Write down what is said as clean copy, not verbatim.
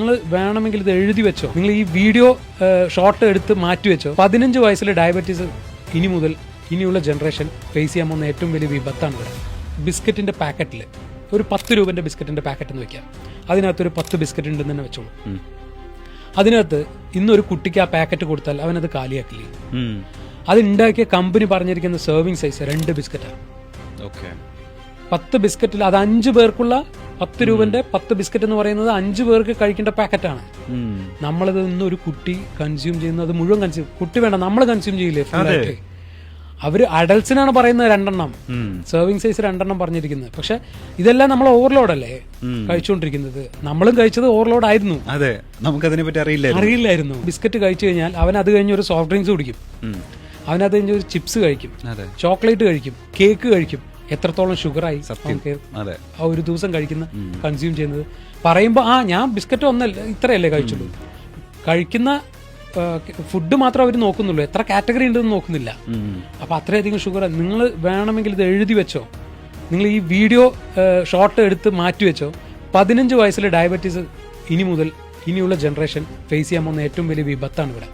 നിങ്ങൾ വേണമെങ്കിൽ ഇത് എഴുതി വെച്ചോ, നിങ്ങൾ ഈ വീഡിയോ ഷോർട്ട് എടുത്ത് മാറ്റി വെച്ചോ. 15 വയസ്സിൽ ഡയബറ്റീസ് ഇനി മുതൽ ഇനിയുള്ള ജനറേഷൻ ഫേസ് ചെയ്യാൻ പോകുന്ന ഏറ്റവും വലിയ വിപത്താണ് ഇവിടെ. ബിസ്ക്കറ്റിന്റെ പാക്കറ്റിൽ ഒരു 10 രൂപന്റെ ബിസ്ക്കറ്റിന്റെ പാക്കറ്റ് എന്ന് വെക്കാം, അതിനകത്തൊരു 10 ബിസ്ക്കറ്റ് ഉണ്ടെന്ന് തന്നെ വെച്ചോളൂ. അതിനകത്ത് ഇന്നൊരു കുട്ടിക്ക് ആ പാക്കറ്റ് കൊടുത്താൽ അവനത് കാലിയാക്കില്ലേ? അത് ഉണ്ടാക്കിയ കമ്പനി പറഞ്ഞിരിക്കുന്ന സെർവിങ് സൈസ് 2 ബിസ്ക്കറ്റാണ്. 10 ബിസ്ക്കറ്റിൽ അത് 5 പേർക്കുള്ള 10 രൂപന്റെ 10 ബിസ്ക്കറ്റ് എന്ന് പറയുന്നത് 5 പേർക്ക് കഴിക്കേണ്ട പാക്കറ്റാണ്. നമ്മളത് ഇന്നൊരു കുട്ടി കൺസ്യൂം ചെയ്യുന്നത് മുഴുവൻ കൺസ്യൂം, കുട്ടി വേണ്ട നമ്മൾ കൺസ്യൂം ചെയ്യില്ലേ ഫുള്ളായിട്ട്. അവര് അഡൽട്സിനാണ് പറയുന്നത് 2 സെർവിങ് സൈസ് 2 പറഞ്ഞിരിക്കുന്നത്. പക്ഷെ ഇതെല്ലാം നമ്മൾ ഓവർലോഡ് അല്ലേ കഴിച്ചുകൊണ്ടിരിക്കുന്നത്. നമ്മളും കഴിച്ചത് ഓവർലോഡ് ആയിരുന്നു. അതെ, നമുക്കതിനെ പറ്റി അറിയില്ലായിരുന്നു. ബിസ്ക്കറ്റ് കഴിച്ചു കഴിഞ്ഞാൽ അവൻ അത് കഴിഞ്ഞ് ഒരു സോഫ്റ്റ് ഡ്രിങ്ക്സ് കുടിക്കും, അവനത് കഴിഞ്ഞ് ഒരു ചിപ്സ് കഴിക്കും, ചോക്ലേറ്റ് കഴിക്കും, കേക്ക് കഴിക്കും. എത്രത്തോളം ഷുഗറായി ആ ഒരു ദിവസം കഴിക്കുന്ന കൺസ്യൂം ചെയ്യുന്നത്. പറയുമ്പോ ഞാൻ ബിസ്ക്കറ്റ് ഒന്നല്ല ഇത്രയല്ലേ കഴിച്ചുള്ളൂ. കഴിക്കുന്ന ഫുഡ് മാത്രം അവർ നോക്കുന്നുള്ളൂ, എത്ര കാറ്റഗറി ഉണ്ടെന്ന് നോക്കുന്നില്ല. അപ്പൊ അത്രയധികം ഷുഗർ. നിങ്ങൾ വേണമെങ്കിൽ ഇത് എഴുതി വെച്ചോ, നിങ്ങൾ ഈ വീഡിയോ ഷോർട്ട് എടുത്ത് മാറ്റി വെച്ചോ. 15 വയസ്സിൽ ഡയബറ്റീസ് ഇനി മുതൽ ഇനിയുള്ള ജനറേഷൻ ഫേസ് ചെയ്യാൻ പോകുന്ന ഏറ്റവും വലിയ വിപത്താണ് ഇവിടെ.